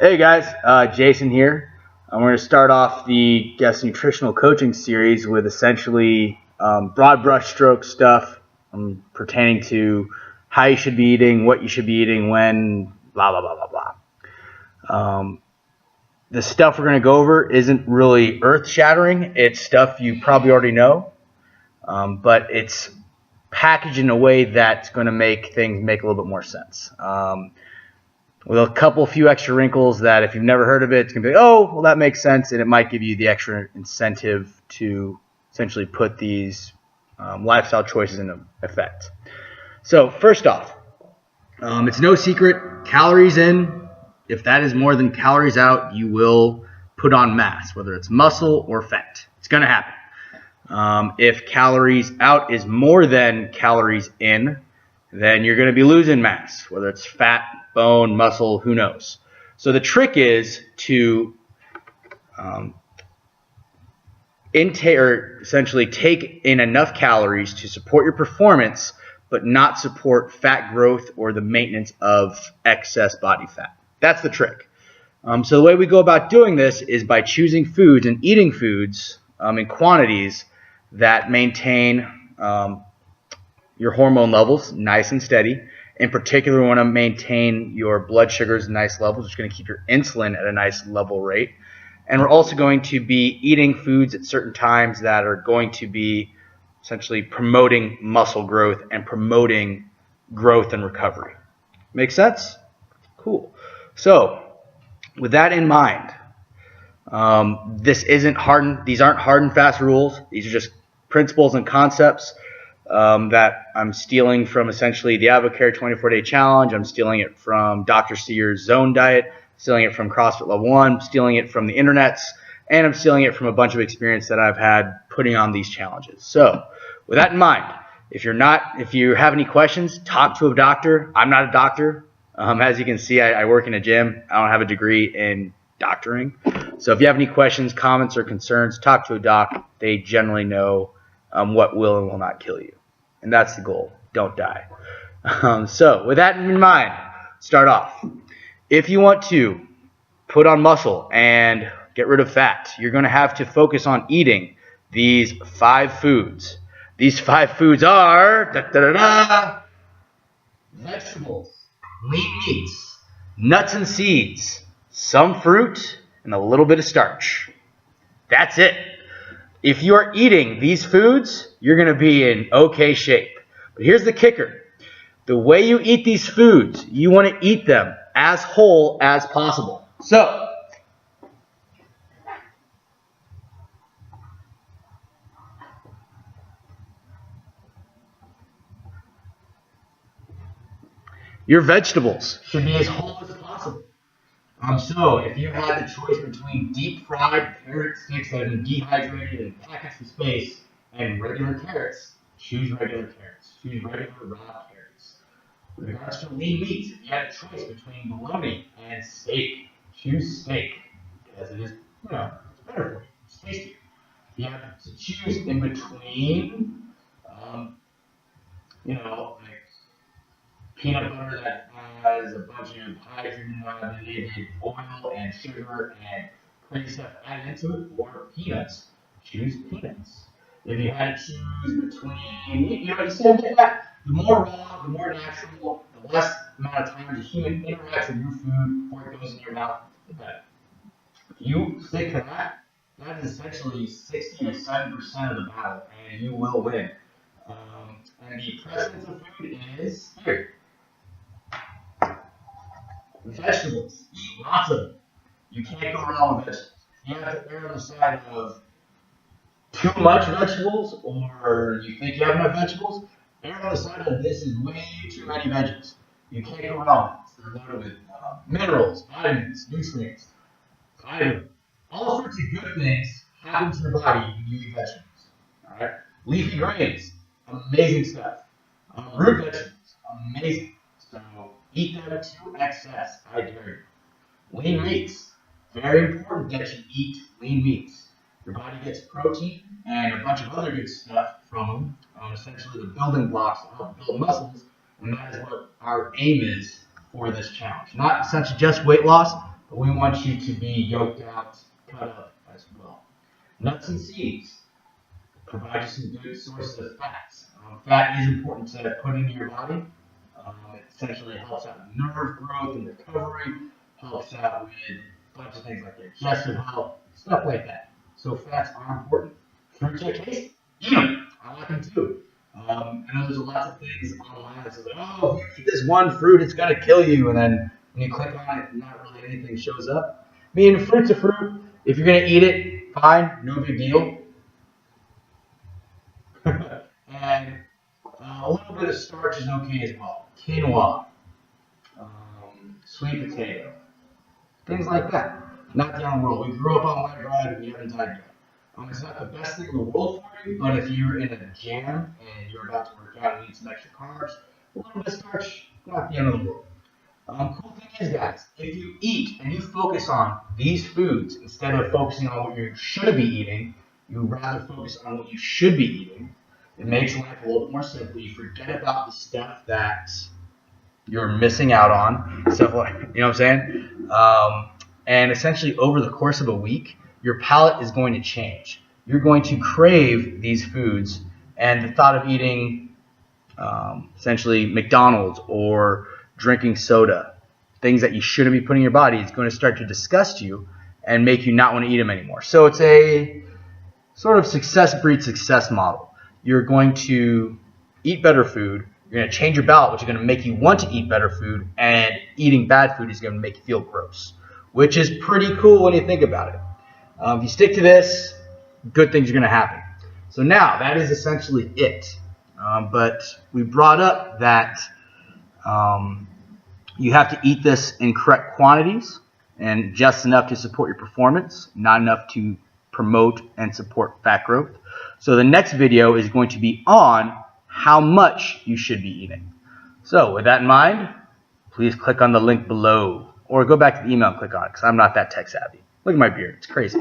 Hey guys, Jason here. We're going to start off the guest nutritional coaching series with essentially broad brushstroke stuff pertaining to how you should be eating, what you should be eating, when, blah, blah, blah, blah, blah. The stuff we're going to go over isn't really earth-shattering. It's stuff you probably already know, but it's packaged in a way that's going to make things make a little bit more sense. With a few extra wrinkles that if you've never heard of it, it's going to be, oh, well, that makes sense, and it might give you the extra incentive to essentially put these lifestyle choices into effect. So first off, it's no secret, calories in, if that is more than calories out, you will put on mass, whether it's muscle or fat. It's going to happen. If calories out is more than calories in, then you're going to be losing mass, whether it's fat, bone, muscle, who knows. So the trick is to intake or essentially take in enough calories to support your performance, but not support fat growth or the maintenance of excess body fat. That's the trick. So the way we go about doing this is by choosing foods and eating foods in quantities that maintain your hormone levels nice and steady. In particular, we want to maintain your blood sugars nice levels, which is going to keep your insulin at a nice level rate. And we're also going to be eating foods at certain times that are going to be essentially promoting muscle growth and promoting growth and recovery. Make sense? Cool. So, with that in mind, these aren't hard and fast rules. These are just principles and concepts that I'm stealing from essentially the Avocare 24-Day Challenge. I'm stealing it from Dr. Sear's Zone Diet, stealing it from CrossFit Level 1, stealing it from the internets, and I'm stealing it from a bunch of experience that I've had putting on these challenges. So with that in mind, if you have any questions, talk to a doctor. I'm not a doctor. As you can see, I work in a gym. I don't have a degree in doctoring. So if you have any questions, comments, or concerns, talk to a doc. They generally know what will and will not kill you. And that's the goal. Don't die. So with that in mind, start off. If you want to put on muscle and get rid of fat, you're going to have to focus on eating these 5 foods. These 5 foods are vegetables, lean meats, nuts and seeds, some fruit, and a little bit of starch. That's it. If you are eating these foods, you're going to be in okay shape. But here's the kicker. The way you eat these foods, you want to eat them as whole as possible. So, your vegetables should be as whole as possible. So if you had the choice between deep-fried carrot sticks that have been dehydrated and packaged for space and regular carrots, choose regular carrots. Choose regular raw carrots. With regards to lean meats, if you had a choice between bologna and steak, choose steak because it is, it's better for you. It's tastier. If you have to choose in between, like peanut butter that has a bunch of hydrogenated oil and sugar and crazy stuff added into it, or peanuts, choose peanuts. If you had to choose between, you see that? The more raw, the more natural, the less amount of time the human interacts with your food before it goes in your mouth, the better. If you stick to that, that is essentially 60 to 70% of the battle, and you will win. And the precedence of food is here. Vegetables, eat lots of them. You can't go wrong with vegetables. You have to err on the side of too much vegetables, or you think you have enough vegetables. Err on the side of this is way too many veggies. You can't go wrong. They're loaded with minerals, vitamins, nutrients, fiber, all sorts of good things happen to your body when you eat vegetables. All right, leafy greens, amazing stuff. Root vegetables, amazing. So eat them to excess, I dare you. Lean meats, very important that you eat lean meats. Your body gets protein and a bunch of other good stuff from them, essentially the building blocks to help build muscles, and that is what our aim is for this challenge. Not essentially just weight loss, but we want you to be yolked out, cut up as well. Nuts and seeds provide you some good sources of fats. Fat is important to put into your body. It essentially helps out with nerve growth and recovery, helps out with a bunch of things like digestive health, stuff like that. So fats are important. Fruits are tasty. Eat them. I like them too. I know there's lots of things online that say, oh, if you eat this one fruit, it's going to kill you. And then when you click on it, not really anything shows up. I mean, fruit's a fruit. If you're going to eat it, fine, no big deal. And a little bit of starch is okay as well. Quinoa, sweet potato, things like that. Not the end of the world. We grew up on white bread, we haven't died yet. It's not the best thing in the world for you, but if you're in a jam and you're about to work out and need some extra carbs, a little bit of starch, not the end of the world. Cool thing is, guys, if you eat and you focus on these foods instead of focusing on what you should be eating, you rather focus on what you should be eating. It makes life a little bit more simple. You forget about the stuff that you're missing out on. Stuff like, you know what I'm saying? And essentially, over the course of a week, your palate is going to change. You're going to crave these foods, and the thought of eating essentially McDonald's or drinking soda, things that you shouldn't be putting in your body, is going to start to disgust you and make you not want to eat them anymore. So it's a sort of success breeds success model. You're going to eat better food. You're going to change your palate, which is going to make you want to eat better food, and eating bad food is going to make you feel gross, which is pretty cool when you think about it. If you stick to this, good things are going to happen. So now, that is essentially it. But we brought up that you have to eat this in correct quantities and just enough to support your performance, not enough to promote and support fat growth. So the next video is going to be on how much you should be eating. So with that in mind, please click on the link below or go back to the email and click on it because I'm not that tech savvy. Look at my beard. It's crazy.